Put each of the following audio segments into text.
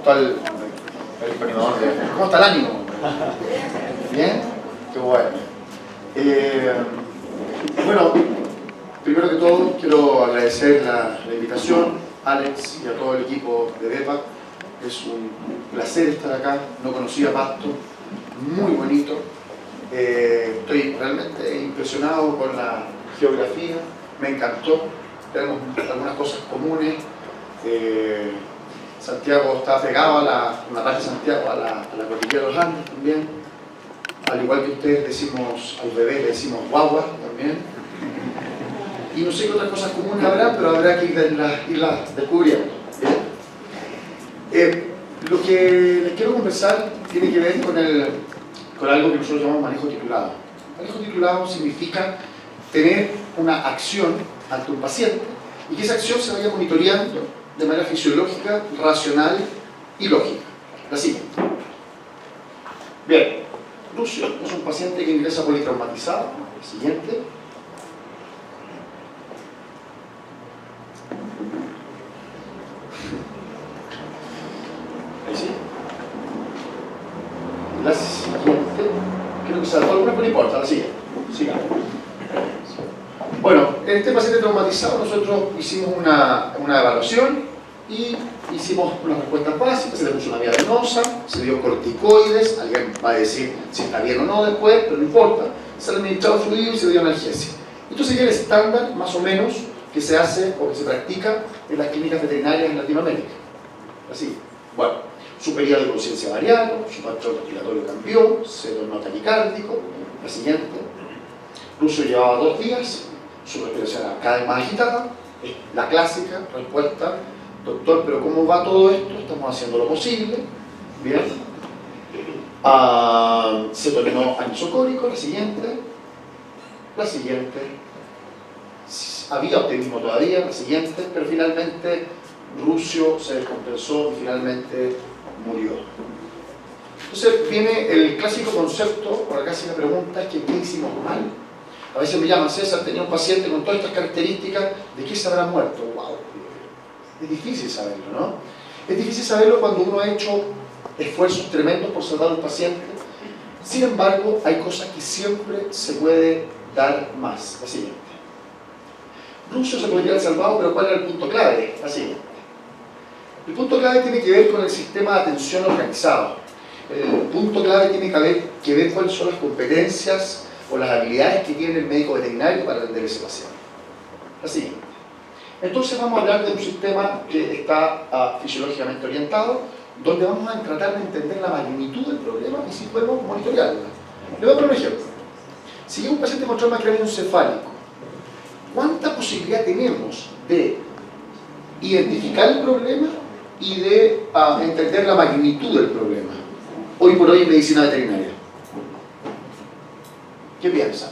¿Cómo está el ánimo? ¿Bien? Qué bueno. Bueno, primero que todo quiero agradecer la invitación, Alex y a todo el equipo de BEPAC. Es un placer estar acá, no conocía Pasto, muy bonito. Estoy realmente impresionado con la geografía, me encantó, tenemos algunas cosas comunes. Santiago está pegado una parte de Santiago a la cordillera de los Andes también. Al igual que ustedes decimos, a los bebés le decimos guagua también. Y no sé qué otras cosas comunes habrá, pero habrá que irlas descubriendo. Lo que les quiero conversar tiene que ver con algo que nosotros llamamos manejo titulado. Manejo titulado significa tener una acción ante un paciente y que esa acción se vaya monitoreando de manera fisiológica, racional y lógica. La siguiente. Bien, Lucio es un paciente que ingresa politraumatizado. La siguiente. Ahí sí. La siguiente. Creo que saltó alguna, pero no importa. La siguiente. Sigamos. Bueno, en este paciente traumatizado nosotros hicimos una evaluación y hicimos unas respuestas básicas, se le puso una vía venosa, se dio corticoides, alguien va a decir si está bien o no después, pero no importa, se le administrado fluido y se dio analgesia. Esto sería el estándar, más o menos, que se hace o que se practica en las clínicas veterinarias en Latinoamérica. Así, bueno, su periodo de conciencia variado, su patrón respiratorio cambió, se tornó taquicárdico. La siguiente. Lucio llevaba 2 días, su respiración era cada vez más agitada, es la clásica respuesta: doctor, pero ¿cómo va todo esto? Estamos haciendo lo posible. Bien. Se tornó anisocórico. La siguiente. La siguiente. Había optimismo todavía. La siguiente. Pero finalmente Lucio se descompensó y finalmente murió. Entonces viene el clásico concepto, por acá se me pregunta, es que ¿qué hicimos mal? A veces me llaman: César, tenía un paciente con todas estas características, ¿de qué se habrá muerto? ¡Wow! Es difícil saberlo, ¿no? Es difícil saberlo cuando uno ha hecho esfuerzos tremendos por salvar a un paciente. Sin embargo, hay cosas que siempre se puede dar más. La siguiente. Lucio se podría haber salvado, pero ¿cuál era el punto clave? La siguiente. El punto clave tiene que ver con el sistema de atención organizado. El punto clave tiene que ver cuáles son las competencias o las habilidades que tiene el médico veterinario para atender a ese paciente. La siguiente. Entonces vamos a hablar de un sistema que está fisiológicamente orientado, donde vamos a tratar de entender la magnitud del problema y si podemos monitorearla. Le voy a poner un ejemplo. Si hay un paciente con trauma craneoencefálico, ¿cuánta posibilidad tenemos de identificar el problema y de entender la magnitud del problema? Hoy por hoy en medicina veterinaria. ¿Qué piensan?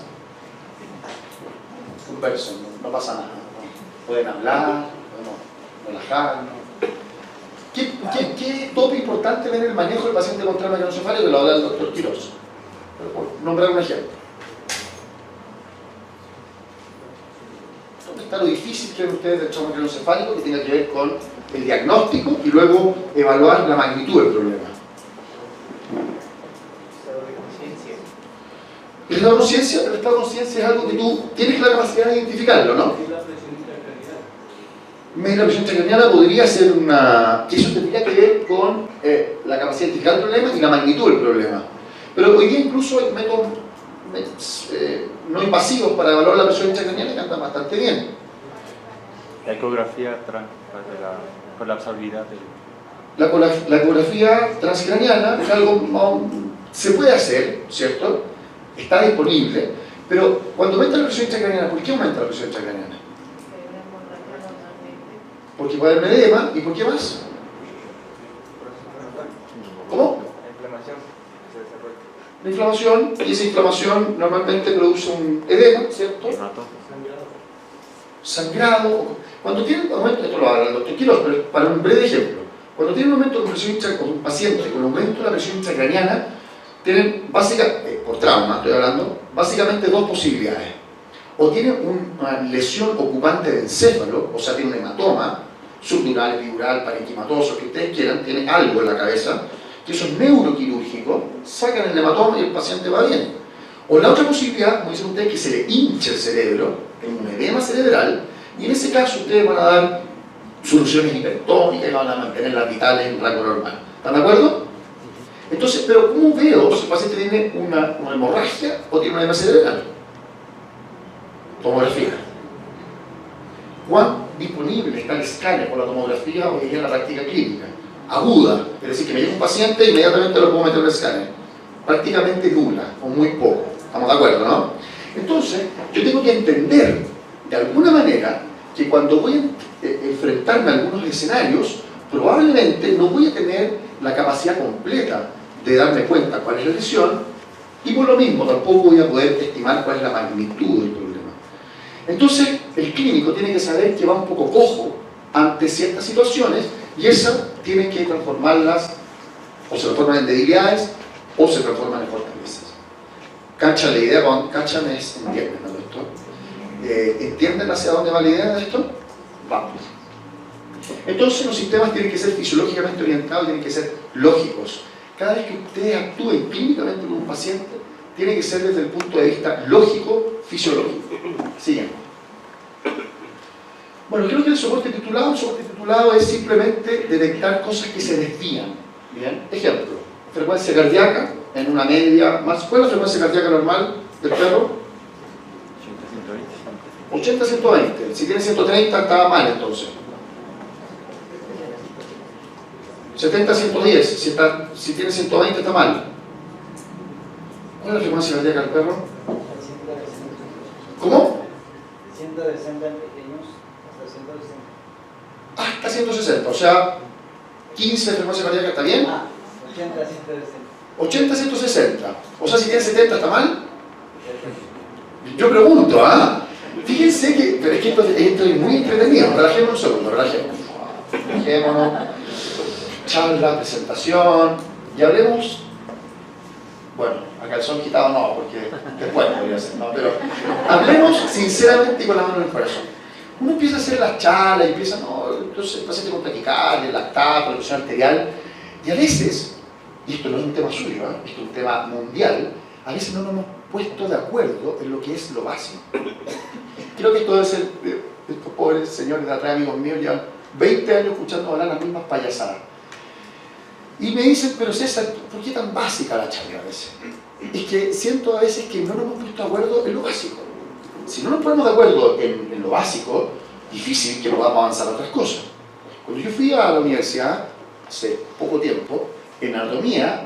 Conversen, no pasa nada. Pueden hablar, podemos relajarnos. ¿Qué tope importante ver el manejo del paciente con trauma craneoencefálico? Que lo habla el doctor Quiroz. Por nombrar un ejemplo. ¿Dónde está lo difícil que ven ustedes del trauma craneoencefálico, que tiene que ver con el diagnóstico y luego evaluar la magnitud del problema? El estado de conciencia, pero el estado de conciencia es algo que tú tienes la capacidad de identificarlo, ¿no? Medir la presión intracraniana podría ser que eso tendría que ver con la capacidad de identificar el problema y la magnitud del problema. Pero hoy día incluso hay métodos no invasivos para evaluar la presión intracraniana que andan bastante bien. La ecografía de la colapsabilidad. La ecografía transcraniana es algo se puede hacer, ¿cierto? Está disponible, pero cuando aumenta la presión intracraniana, ¿por qué aumenta la presión intracraniana? Porque puede haber edema, ¿y por qué más? ¿Cómo? La inflamación, y esa inflamación normalmente produce un edema, ¿cierto? Sangrado. Cuando tiene un aumento, esto lo habla el doctor Quiroz, pero para un breve ejemplo, cuando tiene un aumento de presión intracraniana, un paciente con aumento de la presión intracraniana, tienen por trauma estoy hablando, básicamente 2 posibilidades. O tiene una lesión ocupante de encéfalo, o sea, tiene un hematoma, subdural, epidural, parenquimatoso, que ustedes quieran, tiene algo en la cabeza, que eso es neuroquirúrgico, sacan el hematoma y el paciente va bien. O la otra posibilidad, como dicen ustedes, que se le hinche el cerebro, en un edema cerebral, y en ese caso ustedes van a dar soluciones hipertónicas y van a mantener las vitales en rango normal. ¿Están de acuerdo? Entonces, pero ¿cómo veo si el paciente tiene una hemorragia o tiene una edema cerebral? Tomografía. ¿Cuán disponible está el escáner o la tomografía hoy día en la práctica clínica? Aguda, es decir, que me llega un paciente e inmediatamente lo puedo meter en el escáner. Prácticamente nula, o muy poco. ¿Estamos de acuerdo, no? Entonces, yo tengo que entender, de alguna manera, que cuando voy a enfrentarme a algunos escenarios, probablemente no voy a tener la capacidad completa de darme cuenta cuál es la lesión, y por lo mismo tampoco voy a poder estimar cuál es la magnitud del problema. Entonces, el clínico tiene que saber que va un poco cojo ante ciertas situaciones, y esas tiene que transformarlas, o se transforman en debilidades, o se transforman en fortalezas. ¿Cachan la idea? ¿Cachan es entienden, ¿no? Esto? ¿Entienden hacia dónde va la idea de esto? Vamos. Entonces los sistemas tienen que ser fisiológicamente orientados, tienen que ser lógicos. Cada vez que ustedes actúen clínicamente con un paciente, tiene que ser desde el punto de vista lógico-fisiológico. Siguiente. Bueno, creo que el soporte titulado es simplemente detectar cosas que se desvían. Bien, ejemplo, frecuencia cardíaca en una media más. ¿Cuál es la frecuencia cardíaca normal del perro? 80-120. Si tiene 130 está mal entonces. 70-110. Si tiene 120 está mal. ¿Cuál es la frecuencia cardíaca del perro? ¿Cómo? 160 en pequeños hasta 160. Hasta 160. O sea, 15 de frecuencia cardíaca está bien. 80-160. 80-160. O sea, si tiene 70 está mal. Yo pregunto, ¿ah? Fíjense que, pero es que esto es muy entretenido. Relajémonos un segundo, relajémonos. Charla, presentación, y hablemos, bueno, a calzón quitado no, porque después podría ser, no, pero hablemos sinceramente y con la mano en el corazón. Uno empieza a hacer las charlas y empieza, no, entonces el paciente con taquicardia, lactato, presión arterial, y a veces, y esto no es un tema suyo, esto es un tema mundial, a veces no nos hemos puesto de acuerdo en lo que es lo básico. Creo que esto debe ser, estos pobres señores de atrás, amigos míos, llevan 20 años escuchando hablar las mismas payasadas. Y me dicen, pero César, ¿por qué tan básica la charla a veces? Es que siento a veces que no nos hemos puesto de acuerdo en lo básico. Si no nos ponemos de acuerdo en lo básico, difícil que podamos avanzar a otras cosas. Cuando yo fui a la universidad, hace poco tiempo, en anatomía,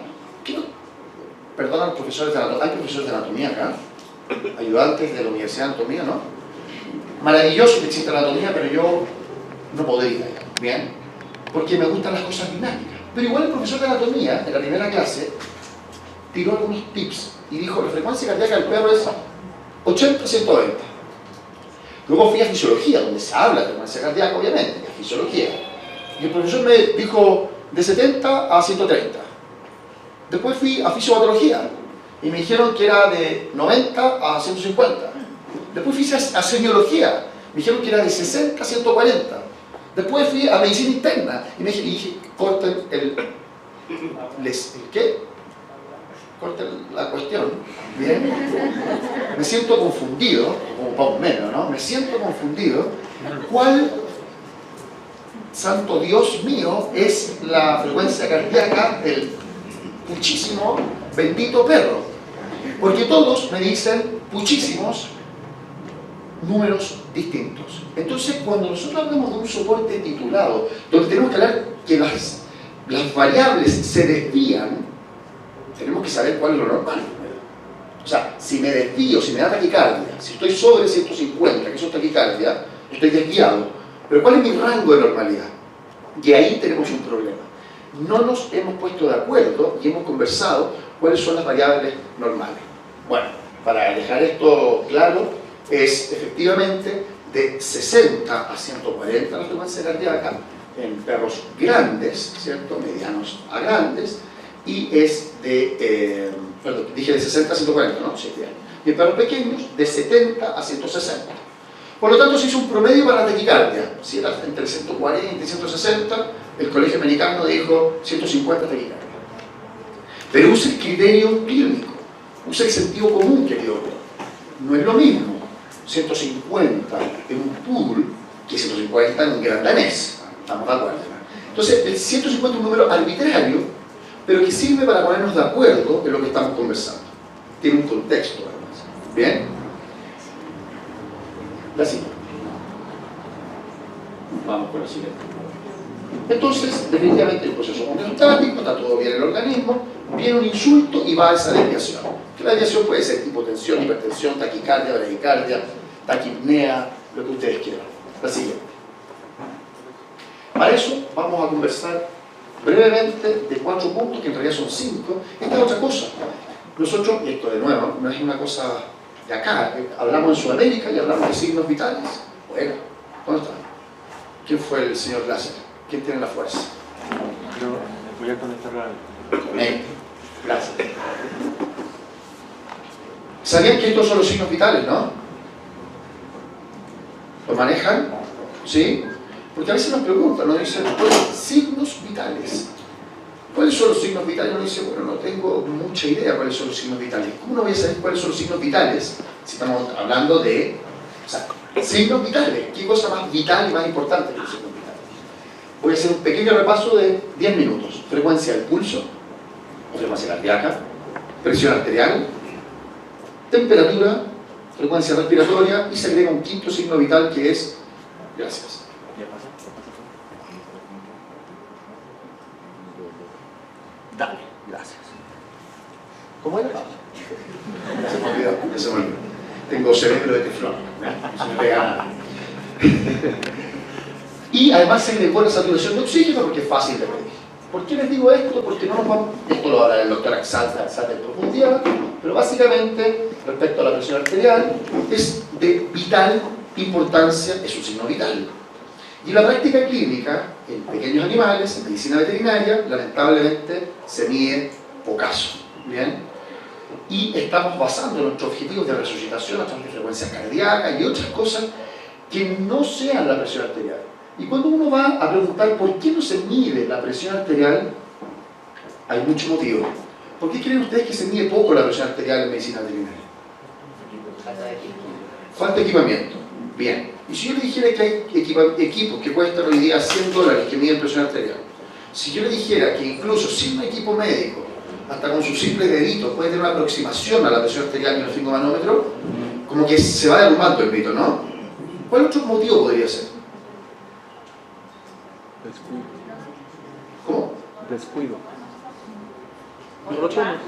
perdón a los profesores de anatomía, hay profesores de anatomía acá, ayudantes de la Universidad de Anatomía, ¿no? Maravilloso que exista anatomía, pero yo no podría, ¿bien? Porque me gustan las cosas dinámicas. Pero igual el profesor de anatomía, en la primera clase, tiró algunos tips y dijo, la frecuencia cardíaca del perro es 80-120. Luego fui a fisiología, donde se habla de frecuencia cardíaca, obviamente, que es fisiología. Y el profesor me dijo de 70 a 130. Después fui a fisiopatología y me dijeron que era de 90 a 150. Después fui a semiología, me dijeron que era de 60 a 140. Después fui a medicina interna y me dije, corten ¿qué? Corten la cuestión, ¿bien? Me siento confundido, como un poco menos, ¿no? Me siento confundido. ¿Cuál, santo Dios mío, es la frecuencia cardíaca del puchísimo bendito perro? Porque todos me dicen puchísimos números distintos. Entonces, cuando nosotros hablamos de un soporte titulado, donde tenemos que hablar que las variables se desvían, tenemos que saber cuál es lo normal. O sea, si me desvío, si me da taquicardia, si estoy sobre 150, que eso es taquicardia, estoy desviado. Pero ¿cuál es mi rango de normalidad? Y ahí tenemos un problema. No nos hemos puesto de acuerdo y hemos conversado cuáles son las variables normales. Bueno, para dejar esto claro, es efectivamente de 60 a 140 la frecuencia cardíaca en perros grandes, ¿cierto? Medianos a grandes, y es de, perdón, dije de 60 a 140, ¿no? Sí, bien. Y en perros pequeños de 70 a 160. Por lo tanto, se hizo un promedio para la taquicardia. Si era entre 140 y 160, el Colegio Americano dijo 150 taquicardia. Pero usa el criterio clínico, usa el sentido común, querido. No es lo mismo 150 en un poodle que 150 en un gran danés. ¿Estamos de acuerdo? Entonces, el 150 es un número arbitrario, pero que sirve para ponernos de acuerdo en lo que estamos conversando. Tiene un contexto, además. ¿Bien? La siguiente. Vamos con la siguiente. Entonces, definitivamente el proceso homeostático, está todo bien en el organismo, viene un insulto y va a esa desviación. Que la desviación puede ser hipotensión, hipertensión, taquicardia, bradicardia, taquipnea, lo que ustedes quieran. La siguiente. Para eso vamos a conversar brevemente de 4 puntos, que en realidad son 5. Esta es otra cosa. Nosotros, y esto de nuevo, no es una cosa de acá, hablamos en Sudamérica y hablamos de signos vitales. Bueno, ¿dónde está? ¿Quién fue el señor Láser? ¿Quién tiene la fuerza? Yo voy a conectarla. Gracias. ¿Sabían que estos son los signos vitales, no? ¿Lo manejan? ¿Sí? Porque a veces nos preguntan, nos dicen, signos vitales. ¿Cuáles son los signos vitales? Uno dice, bueno, no tengo mucha idea cuáles son los signos vitales. ¿Cómo no voy a saber cuáles son los signos vitales si estamos hablando de, o sea, signos vitales? ¿Qué cosa más vital y más importante que los signos vitales? Voy a hacer un pequeño repaso de 10 minutos. Frecuencia del pulso, o frecuencia cardíaca, presión arterial, temperatura, frecuencia respiratoria, y se agrega un quinto signo vital que es, gracias. Dale, gracias. ¿Cómo era? Se me olvidó, ya se me olvidó. Tengo cerebro de teflón, no se me pega nada. Y además se agregó la saturación de oxígeno porque es fácil de medir. ¿Por qué les digo esto? Porque no nos vamos, esto lo habla el doctor Axalta en profundidad, pero básicamente, respecto a la presión arterial, es de vital importancia, es un signo vital. Y la práctica clínica, en pequeños animales, en medicina veterinaria, lamentablemente se mide pocaso. ¿Bien? Y estamos basando nuestros objetivos de resucitación a través de frecuencias cardíacas y otras cosas que no sean la presión arterial. Y cuando uno va a preguntar por qué no se mide la presión arterial, hay muchos motivos. ¿Por qué creen ustedes que se mide poco la presión arterial en medicina veterinaria? Falta de equipamiento. Bien. Y si yo le dijera que hay equipos que cuestan hoy día $100 que miden presión arterial, si yo le dijera que incluso sin un equipo médico, hasta con sus simples deditos, puede tener una aproximación a la presión arterial y el esfingomanómetro, como que se va derrumbando el mito, ¿no? ¿Cuál otro motivo podría ser? Descuido. ¿Cómo? Descuido. Los están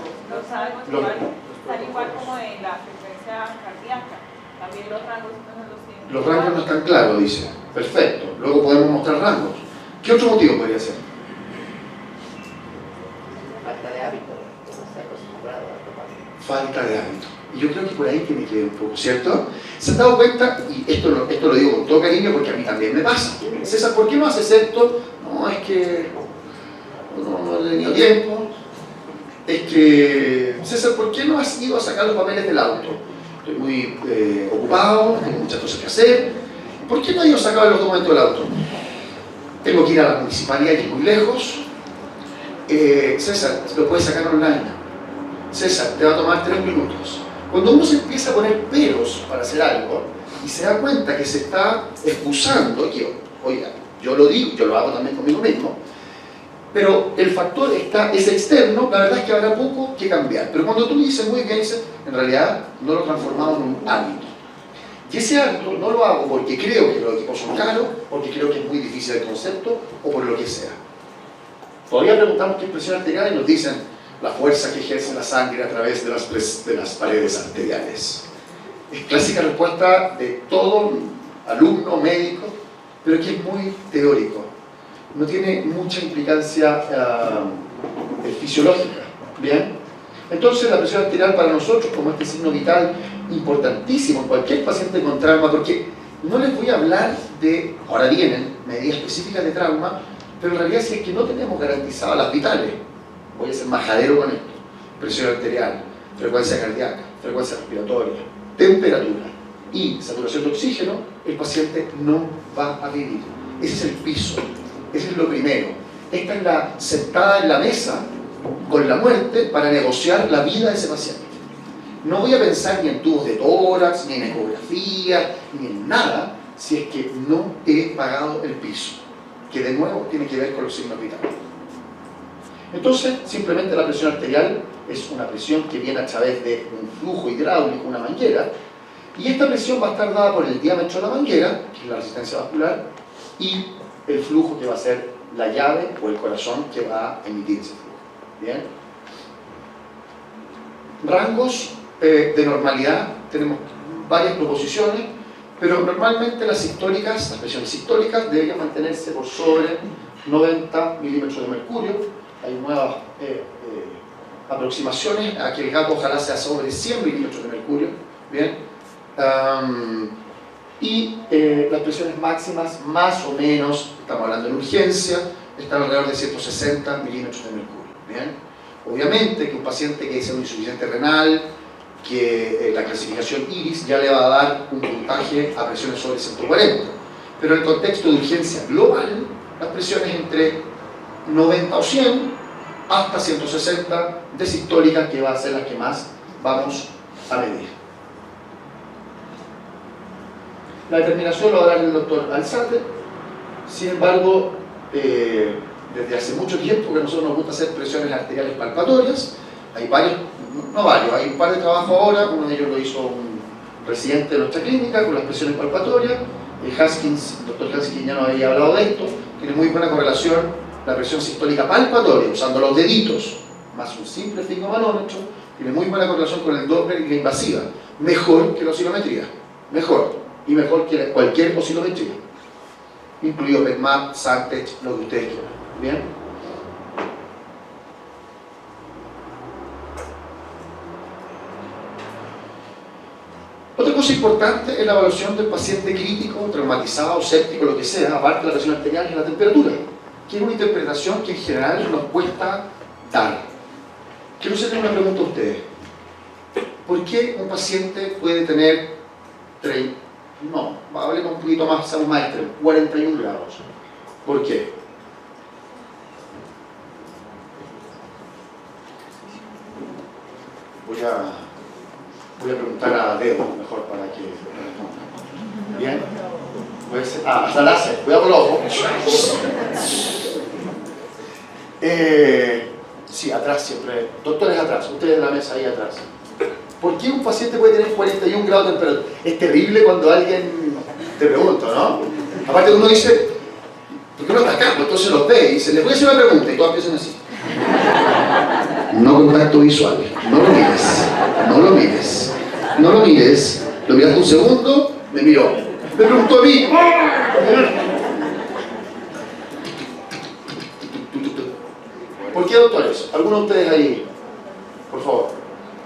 igual como en la frecuencia cardíaca. También los rangos no los tienen. Los rangos no están claros, dice. Perfecto. Luego podemos mostrar rangos. ¿Qué otro motivo podría ser? Falta de hábito, no estar acostumbrado a tomar. Falta de hábito. Y yo creo que por ahí tiene que ver un poco, ¿cierto? ¿Se han dado cuenta? Y esto lo digo con todo cariño porque a mí también me pasa. César, ¿por qué no haces esto? No, es que no he tenido tiempo. Es que, César, ¿por qué no has ido a sacar los papeles del auto? Estoy muy ocupado, tengo muchas cosas que hacer. ¿Por qué no he ido a sacar los documentos del auto? Tengo que ir a la municipalidad que es muy lejos. César, lo puedes sacar online. César, te va a tomar 3 minutos. Cuando uno se empieza a poner peros para hacer algo y se da cuenta que se está excusando, que, oiga, yo lo digo, yo lo hago también conmigo mismo, pero el factor es externo, la verdad es que habrá poco que cambiar. Pero cuando tú dices muy bien, dices, en realidad no lo transformamos en un hábito. Y ese hábito no lo hago porque creo que los equipos son caros, porque creo que es muy difícil el concepto o por lo que sea. Todavía preguntamos qué es presión arterial y nos dicen la fuerza que ejerce la sangre a través de las paredes arteriales. Es clásica respuesta de todo alumno médico, pero que es muy teórico. No tiene mucha implicancia fisiológica. ¿Bien? Entonces la presión arterial para nosotros, como este signo vital importantísimo en cualquier paciente con trauma, porque no les voy a hablar de, ahora vienen medidas específicas de trauma, pero en realidad si es que no tenemos garantizadas las vitales, voy a ser majadero con esto: presión arterial, frecuencia cardíaca, frecuencia respiratoria, temperatura, y saturación de oxígeno, el paciente no va a vivir. Ese es el piso, ese es lo primero. Esta es la sentada en la mesa con la muerte para negociar la vida de ese paciente. No voy a pensar ni en tubos de tórax, ni en ecografía, ni en nada, si es que no he pagado el piso, que de nuevo tiene que ver con los signos vitales. Entonces, simplemente la presión arterial es una presión que viene a través de un flujo hidráulico, una manguera, y esta presión va a estar dada por el diámetro de la manguera, que es la resistencia vascular, y el flujo que va a ser la llave o el corazón que va a emitir ese flujo. ¿Bien? Rangos de normalidad, tenemos varias proposiciones, pero normalmente las sistólicas, las presiones sistólicas deberían mantenerse por sobre 90 milímetros de mercurio. Hay nuevas aproximaciones a que el gato ojalá sea sobre 100 milímetros de mercurio. ¿Bien? Las presiones máximas, más o menos, estamos hablando en urgencia, están alrededor de 160 milímetros de mercurio. ¿Bien? Obviamente que un paciente que sea un insuficiente renal, que la clasificación IRIS ya le va a dar un puntaje a presiones sobre 140. Pero en el contexto de urgencia global, las presiones entre 90 o 100 hasta 160 de sistólica, que va a ser las que más vamos a medir. La determinación lo hará el doctor Alzate. Sin embargo, desde hace mucho tiempo que a nosotros nos gusta hacer presiones arteriales palpatorias. Hay varios, no varios, hay un par de trabajos ahora. Uno de ellos lo hizo un residente de nuestra clínica con las presiones palpatorias. El doctor Haskins ya nos había hablado de esto. Tiene muy buena correlación la presión sistólica palpatoria, usando los deditos, más un simple esfigmomanómetro. Tiene muy buena correlación con el Doppler y la invasiva. Mejor que la oscilometría. Mejor. Y mejor que cualquier oscilometría. Incluido PETMAP, SANTECH, lo que ustedes quieran. ¿Bien? Otra cosa importante es la evaluación del paciente crítico, traumatizado, séptico, lo que sea, aparte de la presión arterial, es la temperatura, que es una interpretación que en general nos cuesta dar. Quiero hacerle una pregunta a ustedes. ¿Por qué un paciente puede tener hablemos un poquito más, seamos más extremos, 41 grados? ¿Por qué? Voy a preguntar a Debo mejor para que me responda. ¿Bien? Hasta la hace, cuidado con los ojos. Sí, atrás siempre. Doctores atrás, ustedes en la mesa ahí atrás. ¿Por qué un paciente puede tener 41 grados de temperatura? Es terrible cuando alguien te pregunta, ¿no? Aparte uno dice, ¿por qué no está acá? Pues entonces los ve y dice, les voy a hacer una pregunta, y todos empiezan así. No contacto visual, no lo mires, no lo mires, no lo mires, lo miras un segundo, me miró, me preguntó a mí. ¿Por qué, doctores? ¿Alguno de ustedes ahí? Por favor.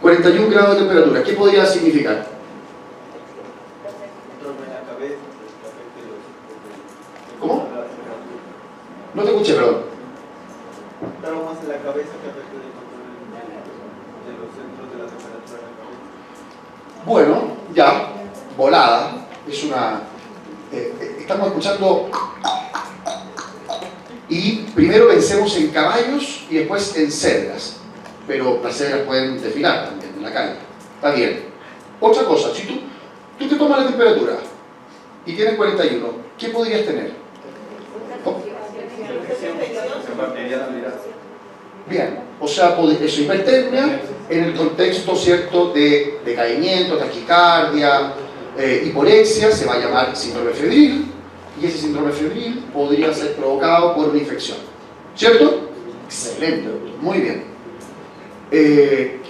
41 grados de temperatura, ¿qué podría significar? ¿Cómo? No te escuché, perdón. Traumas en la cabeza que afectan el control de los centros de la temperatura en la cabeza. Bueno, ya, volada, es una... estamos escuchando... Y primero pensemos en caballos y después en cedras. Pero las cedras pueden desfilar también en la calle. Está bien. Otra cosa, si tú te tomas la temperatura y tienes 41, ¿qué podrías tener? ¿Oh? Bien, o sea, eso, hipertermia en el contexto, ¿cierto?, de decaimiento, taquicardia, hiporexia, se va a llamar síndrome febril, y ese síndrome febril podría ser provocado por una infección. ¿Cierto? Excelente, doctor. Muy bien.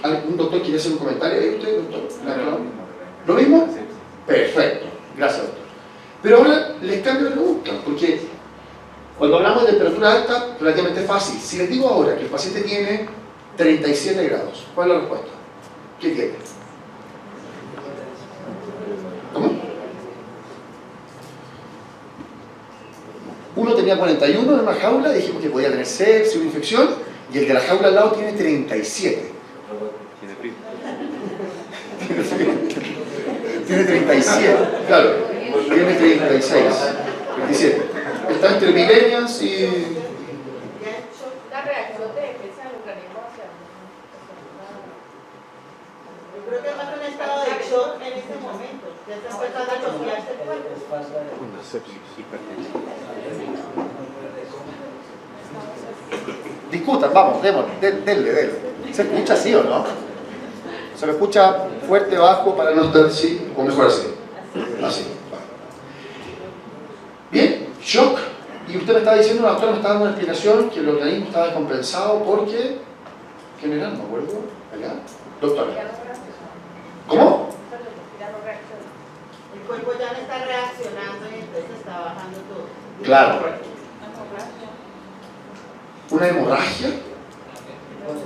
¿Algún doctor quiere hacer un comentario ahí usted, doctor? ¿Lo mismo? Perfecto. Gracias, doctor. Pero ahora les cambio la pregunta, porque cuando hablamos de temperatura alta, relativamente fácil. Si les digo ahora que el paciente tiene 37 grados, ¿cuál es la respuesta? ¿Qué tiene? ¿Cómo? Uno tenía 41 en una jaula, dijimos que podía tener sepsis, una infección, y el de la jaula al lado tiene 37. Tiene frío. Tiene 37, claro. Tiene 36, 27. Está entre millennials y... La reacción de defensa del organismo hacia Yo creo que más un estado de shock en ese momento. Ya está empezando a choquearse el cuerpo. Una sepsis, hipertensión. Discutan, vamos, denle. ¿Se escucha así o no? ¿Se lo escucha fuerte, bajo, para no estar así? O mejor así. Así. Bien, shock. Y usted me estaba diciendo, la doctora me estaba dando una explicación que el organismo estaba descompensado porque... ¿Quién era? No me acuerdo. ¿Allá? Doctora. ¿Cómo? El cuerpo ya no está reaccionando y entonces está bajando todo. Claro. Una hemorragia.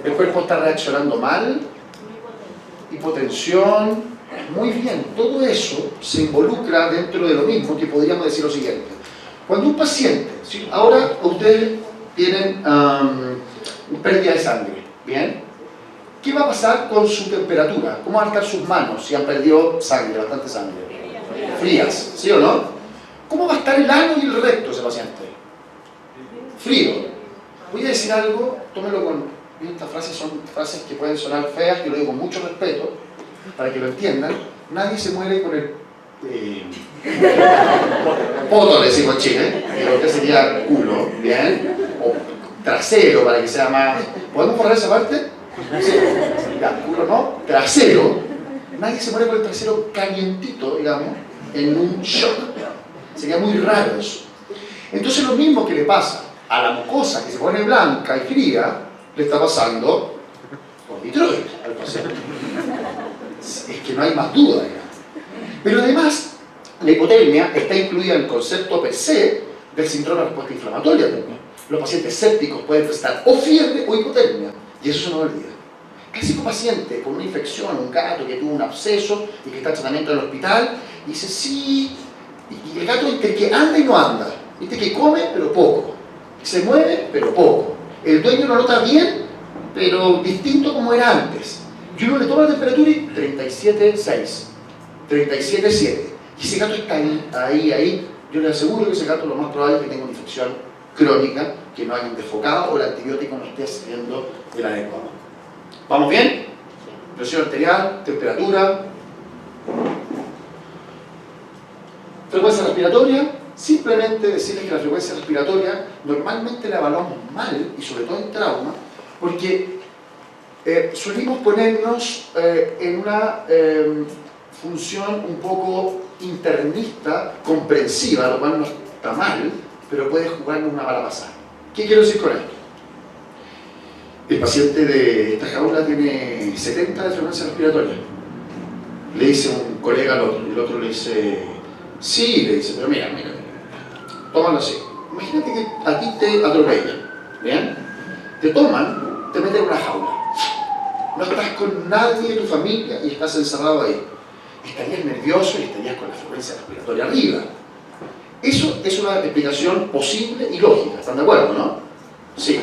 El cuerpo está reaccionando mal. Hipotensión. Muy bien. Todo eso se involucra dentro de lo mismo, que podríamos decir lo siguiente. Cuando un paciente, ¿sí? Ahora ustedes tienen pérdida de sangre, ¿bien? ¿Qué va a pasar con su temperatura? ¿Cómo van a estar sus manos si han perdido sangre, bastante sangre? Frías, ¿sí o no? ¿Cómo va a estar el ano y el recto de ese paciente? Frío. Voy a decir algo, tómelo con... Estas frases son frases que pueden sonar feas, que lo digo con mucho respeto, para que lo entiendan. Nadie se muere con el... poto, le decimos en Chile, pero que sería culo, ¿bien? O trasero, para que sea más... ¿Podemos borrar esa parte? Sí. Ya, culo no, trasero. Nadie se muere con el trasero calientito, digamos, en un shock. Sería muy raro eso. Entonces lo mismo que le pasa a la mucosa que se pone blanca y fría, le está pasando con nitrógeno al paciente. Es que no hay más duda, digamos. Pero además, la hipotermia está incluida en el concepto per se del síndrome de respuesta inflamatoria también. Los pacientes sépticos pueden presentar o fiebre o hipotermia, y eso se nos olvida. Clásico paciente con una infección, un gato que tuvo un absceso y que está en tratamiento en el hospital, y dice sí, y el gato entre que anda y no anda, viste que come pero poco, se mueve pero poco, el dueño lo nota bien pero distinto como era antes, y uno le toma la temperatura y 37,6, 37,7, y ese gato está ahí, yo le aseguro que ese gato lo más probable es que tenga una infección crónica, que no haya un desfocado o el antibiótico no esté siendo el adecuado. ¿Vamos bien? Presión arterial, temperatura. Frecuencia respiratoria. Simplemente decirles que la frecuencia respiratoria normalmente la evaluamos mal, y sobre todo en trauma, porque solimos ponernos en una función un poco internista, comprensiva, lo cual no está mal, pero puede jugarnos una mala pasada. ¿Qué quiero decir con esto? El paciente de esta jaula tiene 70 de frecuencia respiratoria. Le dice un colega al otro, y el otro le dice, sí, le dice, pero mira, tómalo así. Imagínate que a ti te atropellan, ¿bien? Te toman, te meten en una jaula. No estás con nadie de tu familia y estás encerrado ahí. Estarías nervioso y estarías con la frecuencia respiratoria arriba. Eso es una explicación posible y lógica, ¿están de acuerdo, no? Sí.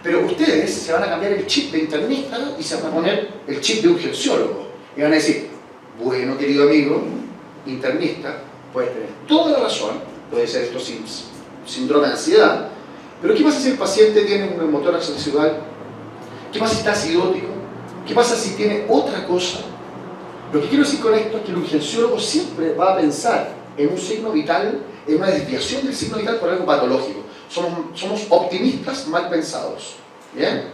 Pero ustedes se van a cambiar el chip de internista y se van a poner el chip de urgenciólogo. Y van a decir, bueno, querido amigo, internista, puedes tener toda la razón, puede ser esto síndrome de ansiedad, pero ¿qué pasa si el paciente tiene un neumotórax residual? ¿Qué pasa si está acidótico? ¿Qué pasa si tiene otra cosa? Lo que quiero decir con esto es que el urgenciólogo siempre va a pensar en un signo vital, en una desviación del signo vital por algo patológico. Somos optimistas mal pensados. ¿Bien?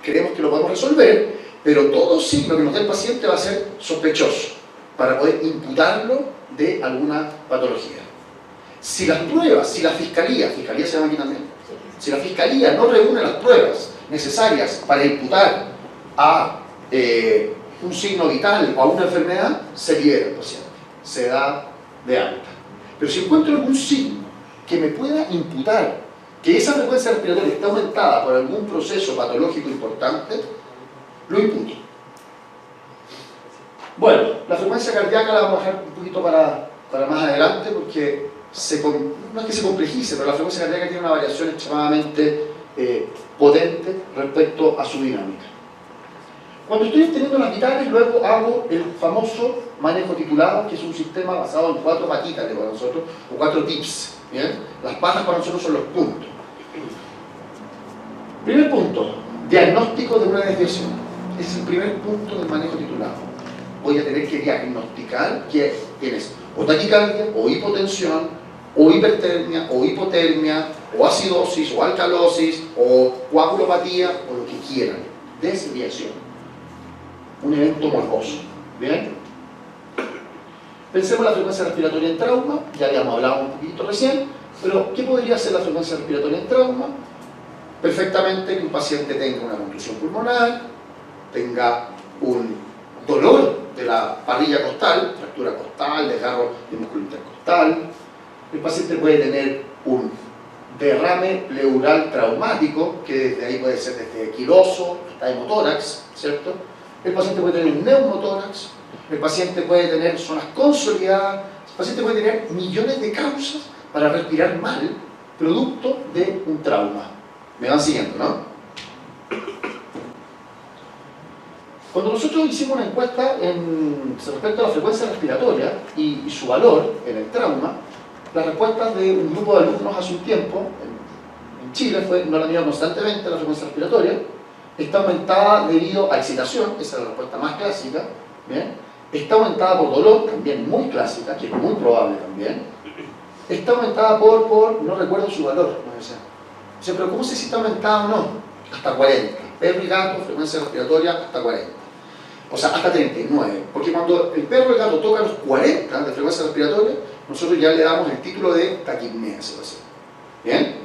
Creemos que lo podemos resolver, pero todo signo que nos dé el paciente va a ser sospechoso para poder imputarlo de alguna patología. Si las pruebas, si la fiscalía se llama aquí también, si la fiscalía no reúne las pruebas necesarias para imputar a un signo vital o a una enfermedad, se libera el paciente, se da de alta. Pero si encuentro algún signo que me pueda imputar que esa frecuencia respiratoria está aumentada por algún proceso patológico importante, lo imputo. Bueno, la frecuencia cardíaca la vamos a dejar un poquito para más adelante porque no es que se complejice, pero la frecuencia cardíaca tiene una variación extremadamente potente respecto a su dinámica. Cuando estoy obteniendo las vitales, luego hago el famoso manejo titulado, que es un sistema basado en 4 patitas para nosotros, o 4 tips. ¿Bien? Las patas para nosotros son los puntos. Primer punto, diagnóstico de una desviación. Ese es el primer punto del manejo titulado. Voy a tener que diagnosticar que tienes o taquicardia, o hipotensión, o hipertermia, o hipotermia, o acidosis, o alcalosis, o coagulopatía, o lo que quieran. Desviación. Un evento morboso. ¿Bien? Pensemos en la frecuencia respiratoria en trauma, ya habíamos hablado un poquito recién, pero ¿qué podría ser la frecuencia respiratoria en trauma? Perfectamente que un paciente tenga una contusión pulmonar, tenga un dolor de la parrilla costal, fractura costal, desgarro del músculo intercostal. El paciente puede tener un derrame pleural traumático, que desde ahí puede ser desde quiroso hasta hemotórax, ¿cierto? El paciente puede tener un neumotórax, el paciente puede tener zonas consolidadas, el paciente puede tener millones de causas para respirar mal, producto de un trauma. Me van siguiendo, ¿no? Cuando nosotros hicimos una encuesta respecto a la frecuencia respiratoria y su valor en el trauma, las respuestas de un grupo de alumnos hace un tiempo, en Chile, no la medida constantemente la frecuencia respiratoria, está aumentada debido a excitación, esa es la respuesta más clásica, ¿bien? Está aumentada por dolor, también muy clásica, que es muy probable también. Está aumentada por no recuerdo su valor, no sé. O sea, pero ¿cómo sé si está aumentada o no? Hasta 40. Perro y gato, frecuencia respiratoria, hasta 40. O sea, hasta 39. Porque cuando el perro y el gato tocan los 40 de frecuencia respiratoria, nosotros ya le damos el título de taquipnea, se va a hacer. ¿Bien?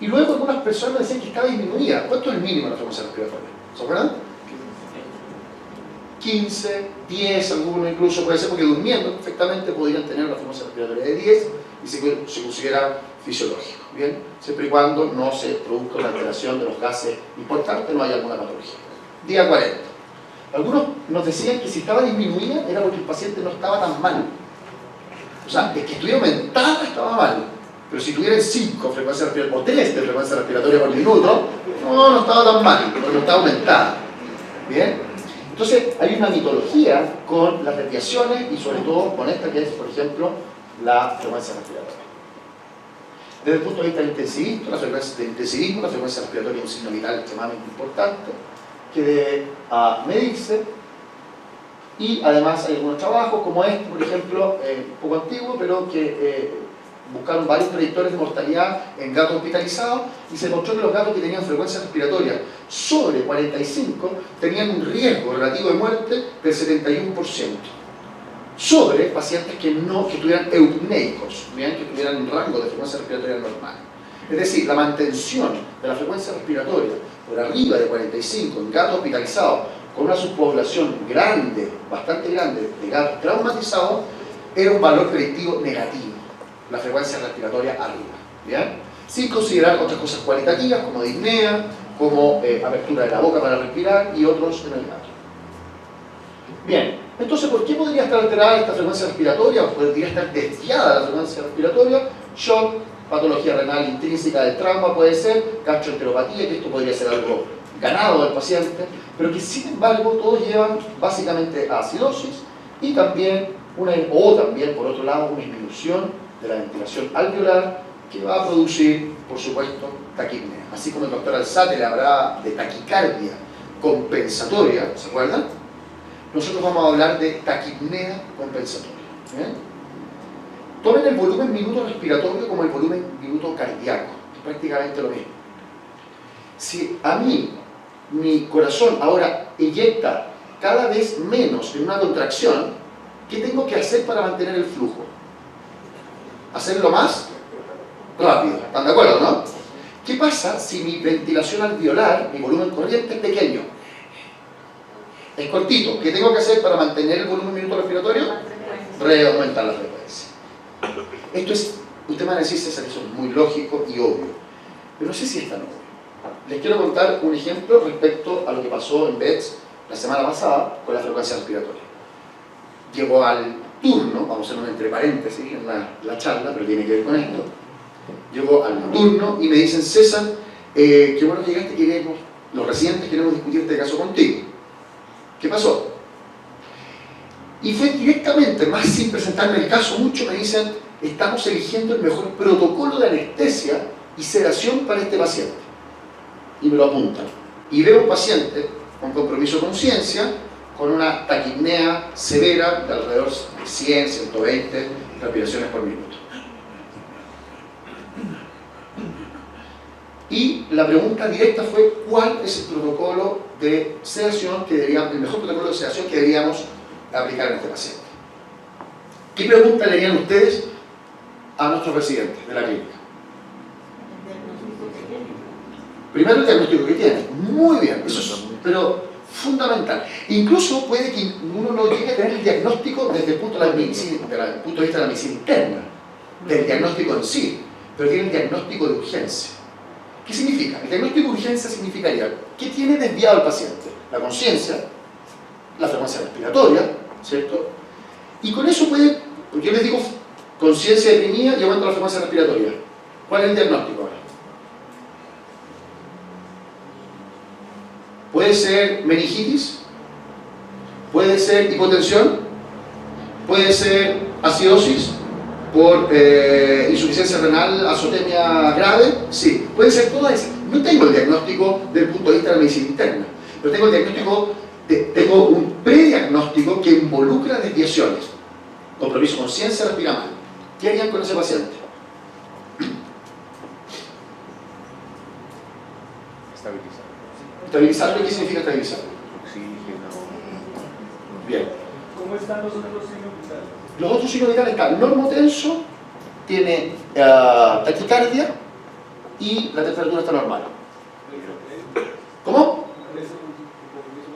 Y luego algunas personas decían que estaba disminuida. ¿Cuánto es el mínimo de la frecuencia respiratoria? ¿Se acuerdan? 15, 10, algunos incluso puede ser, porque durmiendo perfectamente podrían tener una frecuencia respiratoria de 10 y se considera fisiológico, ¿bien? Siempre y cuando no se produzca una alteración de los gases importantes, no haya alguna patología. Día 40. Algunos nos decían que si estaba disminuida era porque el paciente no estaba tan mal. O sea, es que estuviera aumentada estaba mal. Pero si tuviera 5 frecuencias respiratorias o 3 de frecuencia respiratoria por minuto, no estaba tan mal, porque no estaba aumentada. ¿Bien? Entonces, hay una mitología con las desviaciones y sobre todo con esta que es, por ejemplo, la frecuencia respiratoria. Desde el punto de vista del intensivismo, la frecuencia respiratoria es un signo vital extremadamente importante que debe medirse, y además hay algunos trabajos como este, por ejemplo, un poco antiguo, pero que buscaron varios predictores de mortalidad en gatos hospitalizados y se mostró que los gatos que tenían frecuencia respiratoria sobre 45 tenían un riesgo relativo de muerte del 71%. Sobre pacientes que tuvieran eupneicos, ¿bien? Que tuvieran un rango de frecuencia respiratoria normal. Es decir, la mantención de la frecuencia respiratoria por arriba de 45 en gatos hospitalizados con una subpoblación grande, bastante grande, de gatos traumatizados, era un valor predictivo negativo, la frecuencia respiratoria arriba. ¿Bien? Sin considerar otras cosas cualitativas como disnea, como apertura de la boca para respirar y otros en el gato. Bien, entonces, ¿por qué podría estar alterada esta frecuencia respiratoria o podría estar desviada la frecuencia respiratoria? Shock, patología renal intrínseca del trauma puede ser, gastroenteropatía, que esto podría ser algo ganado del paciente, pero que sin embargo todos llevan básicamente a acidosis y también, por otro lado, una disminución de la ventilación alveolar que va a producir, por supuesto, taquipnea. Así como el doctor Alzate le hablaba de taquicardia compensatoria, ¿se acuerdan? Nosotros vamos a hablar de taquipnea compensatoria. ¿Bien? Tomen el volumen minuto respiratorio como el volumen minuto cardíaco, es prácticamente lo mismo. Si a mí mi corazón ahora eyecta cada vez menos en una contracción, ¿qué tengo que hacer para mantener el flujo? Hacerlo más rápido. ¿Están de acuerdo, no? ¿Qué pasa si mi ventilación alveolar, mi volumen corriente es pequeño? Es cortito. ¿Qué tengo que hacer para mantener el volumen minuto respiratorio? Reaumentar la frecuencia. Esto es un tema de decir, César, eso es muy lógico y obvio. Pero no sé si es tan obvio. Les quiero contar un ejemplo respecto a lo que pasó en BETS la semana pasada con la frecuencia respiratoria. Llegó al turno, vamos a hacer un entre paréntesis en la charla, pero tiene que ver con esto. Llegó al turno y me dicen, César, qué bueno que llegaste, queremos los residentes queremos discutir este caso contigo. ¿Qué pasó? Y fue directamente, más sin presentarme el caso mucho, me dicen, estamos eligiendo el mejor protocolo de anestesia y sedación para este paciente. Y me lo apuntan. Y veo un paciente con compromiso de conciencia, con una taquipnea severa de alrededor de 100, 120 respiraciones por minuto. Y la pregunta directa fue, ¿cuál es el protocolo de sedación que deberíamos, el mejor protocolo de sedación que deberíamos aplicar en este paciente? ¿Qué pregunta le harían ustedes a nuestros residentes de la clínica? Primero el diagnóstico que tiene. Muy bien, eso es, pero fundamental. Incluso puede que uno no llegue a tener el diagnóstico desde el punto de vista de la medicina interna, del diagnóstico en sí, pero tiene el diagnóstico de urgencia. ¿Qué significa? El diagnóstico de urgencia significaría ¿qué tiene desviado el paciente? La conciencia, la frecuencia respiratoria, ¿cierto? Y con eso puede, porque yo les digo conciencia deprimida y aumento la frecuencia respiratoria. ¿Cuál es el diagnóstico ahora? Puede ser meningitis, puede ser hipotensión, puede ser acidosis por insuficiencia renal, azotemia grave, sí, puede ser todas esas. No tengo el diagnóstico desde el punto de vista de la medicina interna, pero tengo el diagnóstico, tengo un prediagnóstico que involucra desviaciones. Compromiso, conciencia, respira mal. ¿Qué harían con ese paciente? Estabilizar. ¿Estabilizarlo? ¿Qué significa estabilizarlo? Oxígeno. Bien. ¿Cómo están los otros signos vitales? Los otros signos vitales están normotenso, tiene taquicardia y la temperatura está normal. ¿Cómo?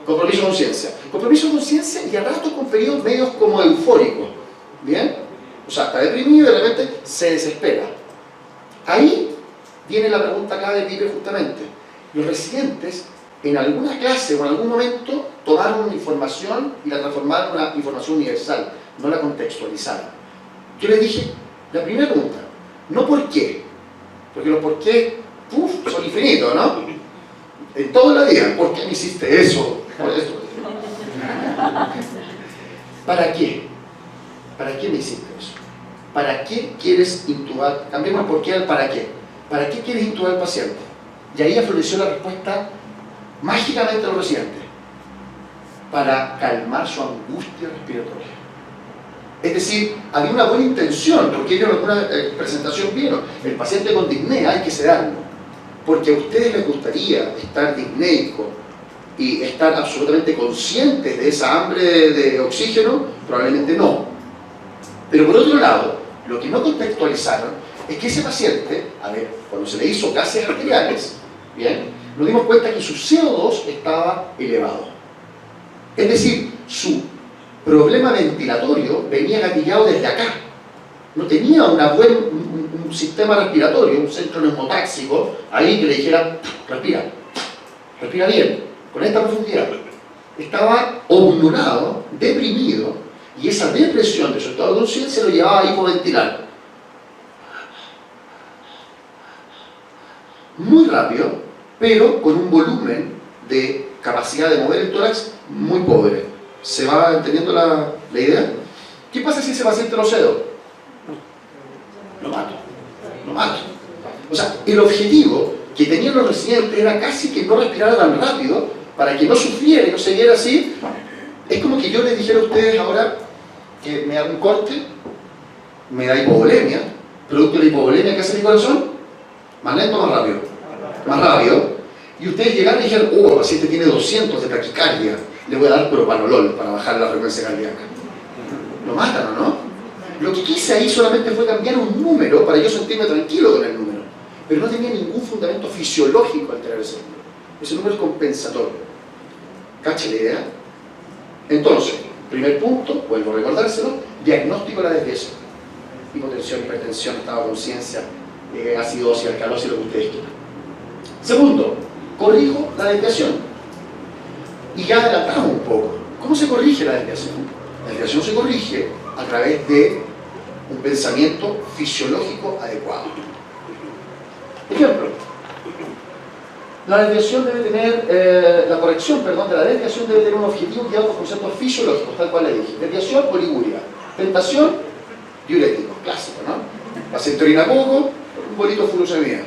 Compromiso de conciencia. Compromiso de conciencia y a ratos con periodos medios como eufóricos. ¿Bien? O sea, está deprimido y de repente se desespera. Ahí viene la pregunta acá de Pipe justamente. Los residentes en alguna clase o en algún momento tomaron una información y la transformaron en una información universal, no la contextualizaron. Yo les dije, la primera pregunta, no por qué, porque los por qué son infinitos, ¿no? En toda la vida, ¿por qué me hiciste eso? Por eso. ¿Para qué? ¿Para qué me hiciste eso? ¿Para qué quieres intubar? Cambiemos el por qué al para qué. ¿Para qué quieres intubar al paciente? Y ahí afloreció la respuesta mágicamente a los residentes. Para calmar su angustia respiratoria. Es decir, había una buena intención, porque ellos en alguna presentación vieron, el paciente con disnea hay que sedarlo. Porque a ustedes les gustaría estar disneico y estar absolutamente conscientes de esa hambre de oxígeno, probablemente no. Pero por otro lado, lo que no contextualizaron es que ese paciente, a ver, cuando se le hizo gases arteriales, bien, nos dimos cuenta que su CO2 estaba elevado. Es decir, su problema ventilatorio venía gatillado desde acá. No tenía un sistema respiratorio, un centro neumotáxico, ahí que le dijera, respira, respira bien, con esta profundidad. Estaba obnurado, deprimido, y esa depresión de su estado de conciencia lo llevaba a hipoventilar. Muy rápido, pero con un volumen de capacidad de mover el tórax muy pobre. ¿Se va entendiendo la idea? ¿Qué pasa si ese paciente lo cedo? Lo mato. Lo mato. O sea, el objetivo que tenían los residentes era casi que no respirara tan rápido para que no sufriera y no se viera así. Es como que yo les dijera a ustedes ahora que me haga un corte, me da hipovolemia, producto de la hipovolemia que hace mi corazón, más lento o más rápido. Más rápido. Y ustedes llegaron y dijeron, el paciente tiene 200 de taquicardia, le voy a dar propanolol para bajar la frecuencia cardíaca. Lo matan, ¿o no? Lo que quise ahí solamente fue cambiar un número para yo sentirme tranquilo con el número. Pero no tenía ningún fundamento fisiológico alterar ese número. Ese número es compensatorio. ¿Cacha la idea? Entonces, primer punto, vuelvo a recordárselo, diagnóstico de la desviación. Hipotensión, hipertensión, estado de conciencia, acidosis, alcalosis, lo que ustedes quieran. Segundo, corrijo la desviación. Y ya adelantamos un poco. ¿Cómo se corrige la desviación? La desviación se corrige a través de un pensamiento fisiológico adecuado. Ejemplo, La desviación debe tener, la corrección, perdón, de la desviación debe tener un objetivo guiado por conceptos fisiológicos, tal cual le dije. Desviación, oliguria. Tentación, diurético, clásico, ¿no? Paciente orina poco, un bolito furosemia.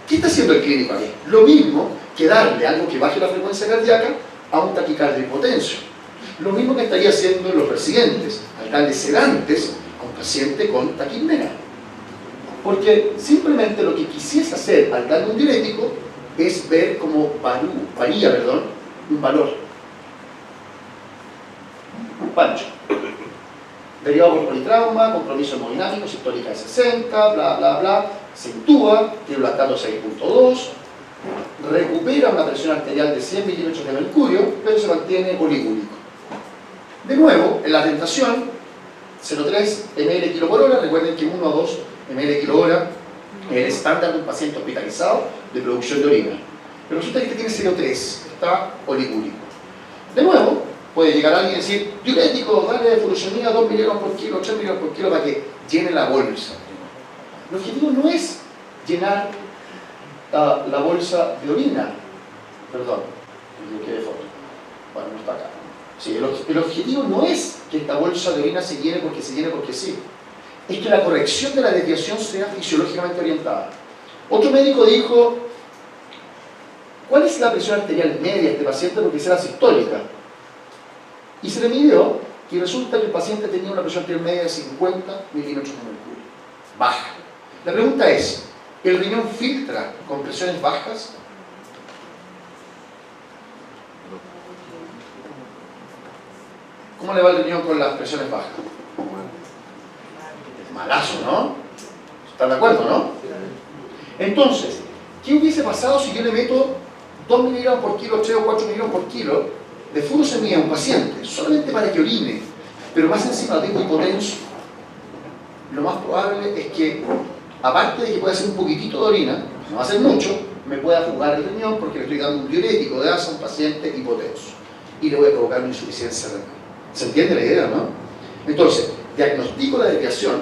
¿Qué está haciendo el clínico ahí? Lo mismo que darle algo que baje la frecuencia cardíaca a un taquicardio hipotenso. Lo mismo que estaría haciendo los residentes, al darle sedantes a un paciente con taquipnea. Porque simplemente lo que quisiese hacer al darle un diurético es ver cómo varía un valor. Pancho. Derivado por politrauma, compromiso hemodinámico, sistólica de 60, bla, bla, bla. Se intúa, tiene un lactato 6.2, recupera una presión arterial de 100 milímetros de mercurio, pero se mantiene oligúrico. De nuevo, en la tentación, 0,3 ml kilo por hora, recuerden que 1 a 2 ml kilo hora es el estándar de un paciente hospitalizado de producción de orina. Pero resulta que este tiene 0,3, está oligúrico. De nuevo, puede llegar alguien y decir, diurético, dale furosemida 2 miligramos por kilo, 3 miligramos por kilo para que llene la bolsa. El objetivo no es llenar la bolsa de orina. Perdón, me equivoqué de foto. Bueno, no está acá. Sí, el objetivo no es que esta bolsa de orina se llene porque sí. Es que la corrección de la desviación sea fisiológicamente orientada. Otro médico dijo, ¿cuál es la presión arterial media de este paciente? Porque será sistólica. Y se le midió y resulta que el paciente tenía una presión arterial media de 50 milímetros de mercurio. Baja. La pregunta es, ¿el riñón filtra con presiones bajas? ¿Cómo le va el riñón con las presiones bajas? Malazo, ¿no? ¿Están de acuerdo, no? Entonces, ¿qué hubiese pasado si yo le meto 2 miligramos por kilo, 3 o 4 miligramos por kilo de furosemida a un paciente, solamente para que orine, pero más encima lo tengo hipotenso? Lo más probable es que, aparte de que pueda hacer un poquitito de orina, no va a ser mucho, me pueda jugar el riñón porque le estoy dando un diurético de asa a un paciente hipotenso y le voy a provocar una insuficiencia renal. ¿Se entiende la idea, no? Entonces, diagnostico la desviación,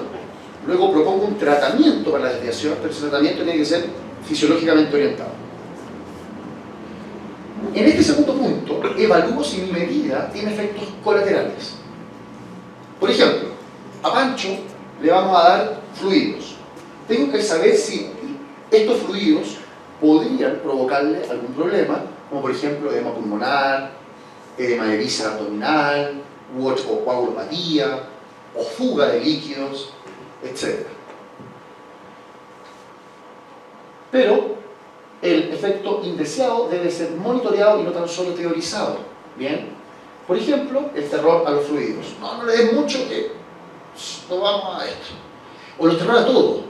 luego propongo un tratamiento para la desviación, pero ese tratamiento tiene que ser fisiológicamente orientado. En este segundo punto, evalúo si mi medida tiene efectos colaterales. Por ejemplo, a Pancho le vamos a dar fluidos. Tengo que saber si estos fluidos podrían provocarle algún problema, como por ejemplo edema pulmonar, edema de víscera abdominal, o coagulopatía, o fuga de líquidos, etc. Pero el efecto indeseado debe ser monitoreado y no tan solo teorizado. ¿Bien? Por ejemplo, el terror a los fluidos. No le des mucho que no vamos a esto. O el terror a todo.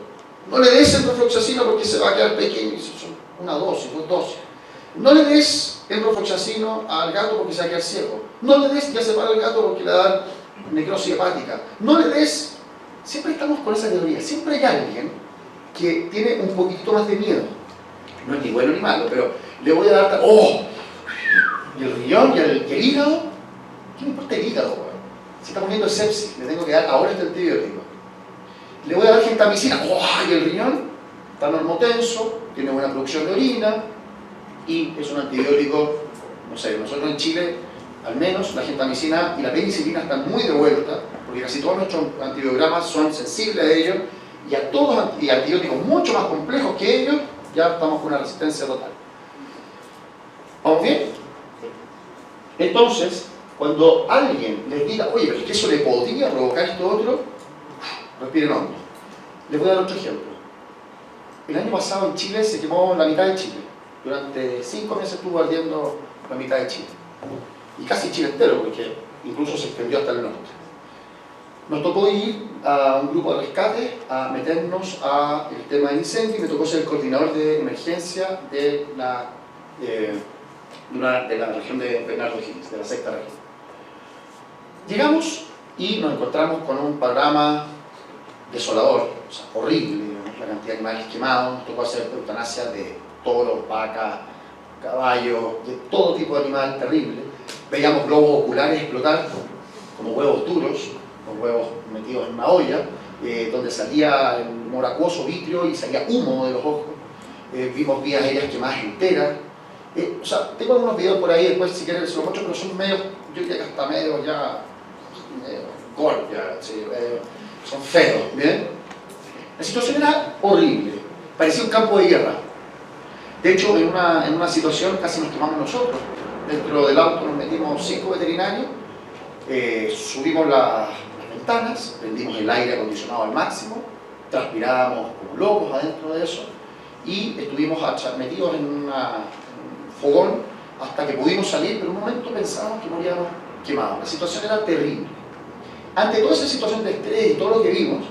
No le des enrofloxacino porque se va a quedar pequeño. Son una dosis, 2 dosis. No le des enrofloxacino al gato porque se va a quedar ciego. No le des ya se para el gato porque le dan necrosis hepática. No le des... Siempre estamos con esa teoría. Siempre hay alguien que tiene un poquito más de miedo. No es ni bueno ni malo, pero le voy a dar... ¡Oh! ¿Y el riñón? ¿Y el hígado? ¿Qué me importa el hígado, weón? Se está poniendo sepsis, le tengo que dar ahora este antibiótico. Le voy a dar gentamicina. ¡Oh! ¿Y el riñón? Está normotenso, tiene buena producción de orina y es un antibiótico, no sé, nosotros en Chile, al menos la gentamicina y la penicilina están muy de vuelta, porque casi todos nuestros antibiogramas son sensibles a ellos y a todos y antibióticos mucho más complejos que ellos, ya estamos con una resistencia total. ¿Vamos bien? Entonces, cuando alguien les diga, oye, pero es que eso le podría provocar esto otro, respiren hondo. Les voy a dar otro ejemplo. El año pasado en Chile se quemó la mitad de Chile. Durante 5 meses estuvo ardiendo la mitad de Chile. Y casi Chile entero, porque incluso se extendió hasta el norte. Nos tocó ir a un grupo de rescate a meternos al tema del incendio y me tocó ser el coordinador de emergencia de la región de Bernardo Higgins, de la 6ª región. Llegamos y nos encontramos con un panorama desolador, o sea, horrible, la cantidad de animales quemados. Nos tocó hacer eutanasia de toros, vacas, caballos, de todo tipo de animal terrible. Veíamos globos oculares explotar como huevos duros, con huevos metidos en una olla, donde salía el moro acuoso, vitrio, y salía humo de los ojos. Vimos vías aéreas quemadas enteras. O sea, tengo algunos videos por ahí, después si quieren se los muestro, pero son medio, yo diría que hasta medio ya, medio gol, ya, sí, son feos, ¿bien? La situación era horrible, parecía un campo de guerra. De hecho, en una situación casi nos quemamos nosotros. Dentro del auto nos metimos 5 veterinarios, subimos las ventanas, prendimos el aire acondicionado al máximo, transpirábamos como locos adentro de eso y estuvimos metidos en un fogón hasta que pudimos salir, pero en un momento pensábamos que moríamos quemados. La situación era terrible. Ante toda esa situación de estrés y todo lo que vimos,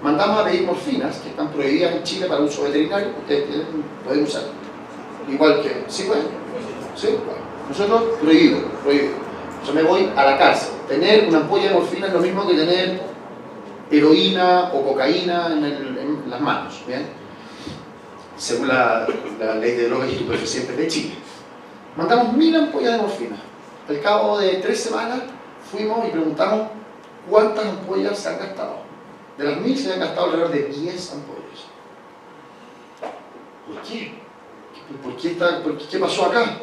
mandamos a pedir morfinas, que están prohibidas en Chile para uso veterinario. Ustedes pueden usar. Igual que, ¿sí pueden? ¿Sí? Bueno, nosotros prohibido. Yo me voy a la cárcel. Tener una ampolla de morfina es lo mismo que tener heroína o cocaína en las manos, ¿bien? Según la ley de drogas y estupefacientes de Chile. Mandamos 1000 ampollas de morfina. Al cabo de 3 semanas fuimos y preguntamos cuántas ampollas se han gastado. De las 1000 se han gastado alrededor de 10 ampollas. ¿Por qué? ¿Qué pasó acá?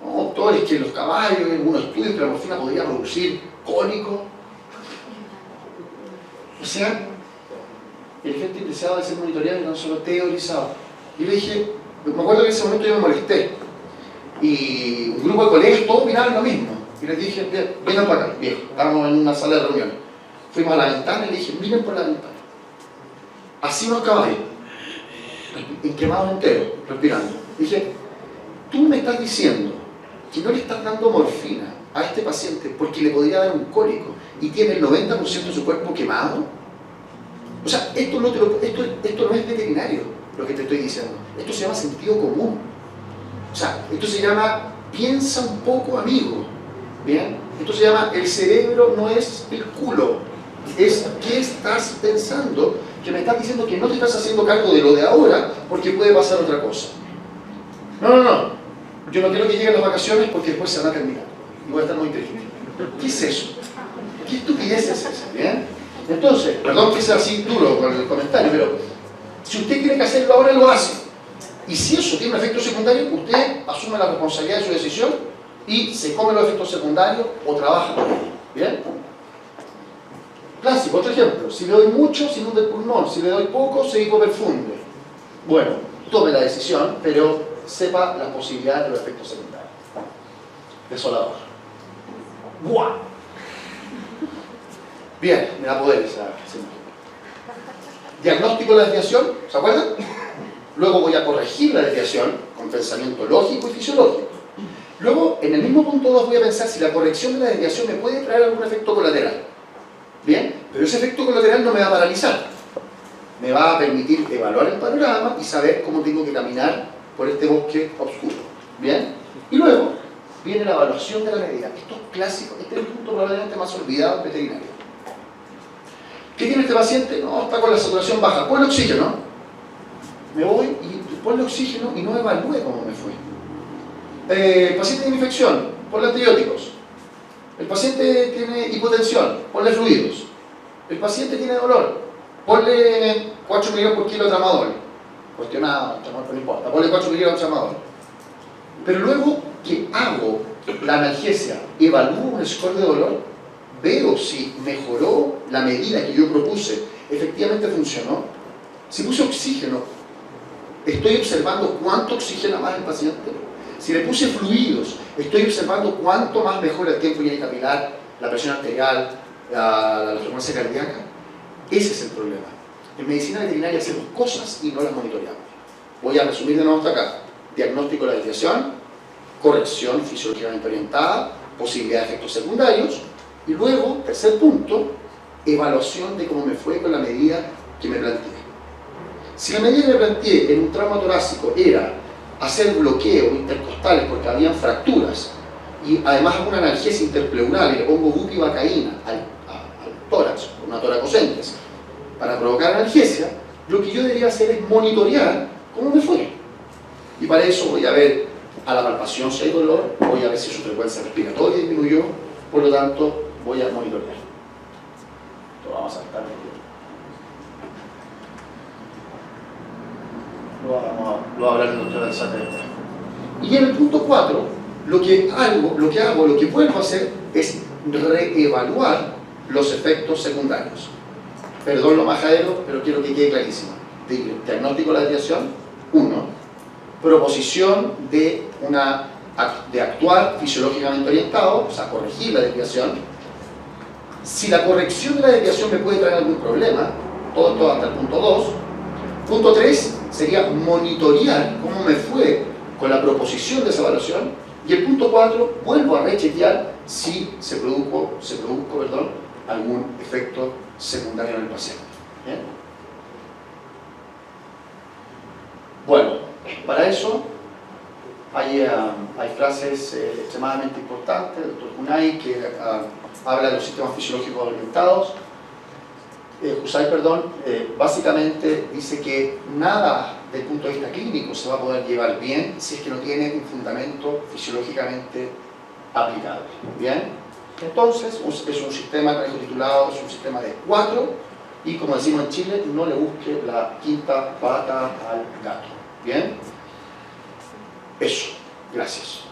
No, doctores, que los caballos, en algunos estudios que la morfina podría producir cólico. O sea, el efecto indeseado de ser monitoreado y no solo teorizado. Y le dije, me acuerdo que en ese momento yo me molesté. Y un grupo de colegas todos miraban lo mismo. Y les dije, vengan para acá, viejo, estábamos en una sala de reuniones. Fuimos a la ventana y le dije, miren por la ventana. Así unos caballos, quemados enteros, respirando. Dije, tú me estás diciendo que no le estás dando morfina a este paciente porque le podría dar un cólico y tiene el 90% de su cuerpo quemado. O sea, esto no es veterinario lo que te estoy diciendo. Esto se llama sentido común. O sea, esto se llama piensa un poco, amigo. ¿Bien? Esto se llama el cerebro no es el culo. Es qué estás pensando, que me estás diciendo que no te estás haciendo cargo de lo de ahora porque puede pasar otra cosa. No. Yo no quiero que lleguen las vacaciones porque después se van a terminar. Y voy a estar muy triste. ¿Qué es eso? ¿Qué estupidez es esa? ¿Bien? Entonces, perdón que sea así duro con el comentario, pero si usted tiene que hacerlo ahora, lo hace. Y si eso tiene un efecto secundario, usted asume la responsabilidad de su decisión y se come los efectos secundarios o trabaja con ellos. ¿Bien? Clásico, otro ejemplo. Si le doy mucho, se inunda el pulmón. Si le doy poco, se hipoperfunde. Bueno, tome la decisión, pero sepa las posibilidades de los efectos secundarios. Desolador. ¡Buah! Bien, me da poder esa imagen. Diagnóstico de la desviación, ¿se acuerdan? Luego voy a corregir la desviación con pensamiento lógico y fisiológico. Luego, en el mismo punto 2 voy a pensar si la corrección de la desviación me puede traer algún efecto colateral. Bien, pero ese efecto colateral no me va a paralizar. Me va a permitir evaluar el panorama y saber cómo tengo que caminar por este bosque oscuro. Bien, y luego viene la evaluación de la medida. Esto es clásico, este es el punto probablemente más olvidado en veterinario. ¿Qué tiene este paciente? No, está con la saturación baja. Ponle oxígeno. Me voy y ponle oxígeno y no evalúe cómo me fue. El paciente tiene infección, ponle antibióticos. El paciente tiene hipotensión, ponle fluidos. El paciente tiene dolor, ponle 4 mg por kilo de tramadol. Cuestionado, tramadol no importa, ponle 4 mg de tramadol. Pero luego que hago la analgesia, evalúo un score de dolor, veo si mejoró la medida que yo propuse, efectivamente funcionó. Si puse oxígeno, estoy observando cuánto oxigena más el paciente. Si le puse fluidos, estoy observando cuánto más mejora el tiempo lleno capilar, la presión arterial, la frecuencia cardíaca. Ese es el problema. En medicina veterinaria hacemos cosas y no las monitoreamos. Voy a resumir de nuevo hasta acá. Diagnóstico de la desviación, corrección fisiológicamente orientada, posibilidad de efectos secundarios, y luego, tercer punto, evaluación de cómo me fue con la medida que me planteé. Si la medida que me planteé en un trauma torácico era hacer bloqueo intercostales porque habían fracturas y además hago una analgesia interpleural y le pongo bupivacaína al tórax, una toracocentes, para provocar analgesia, lo que yo debería hacer es monitorear cómo me fue. Y para eso voy a ver a la palpación si hay dolor, voy a ver si su frecuencia respiratoria disminuyó, por lo tanto voy a monitorear. Esto vamos a saltar. Lo va a hablar el doctor Alzate después. Y en el punto 4, lo que vuelvo a hacer es reevaluar los efectos secundarios. Perdón lo majadero, pero quiero que quede clarísimo. Diagnóstico de la desviación, 1. Proposición de actuar fisiológicamente orientado, o sea, corregir la desviación. Si la corrección de la desviación me puede traer algún problema, todo hasta el punto 2. Punto 3 sería monitorear cómo me fue con la proposición de esa evaluación. Y el punto 4, vuelvo a rechequear si se produjo algún efecto secundario en el paciente. ¿Bien? Bueno, para eso hay frases extremadamente importantes del Dr. Hunay, que habla de los sistemas fisiológicos aumentados. Básicamente dice que nada desde el punto de vista clínico se va a poder llevar bien si es que no tiene un fundamento fisiológicamente aplicable. ¿Bien? Entonces, es un sistema, como dijo titulado, es un sistema de 4, y como decimos en Chile, no le busque la quinta pata al gato. ¿Bien? Eso. Gracias.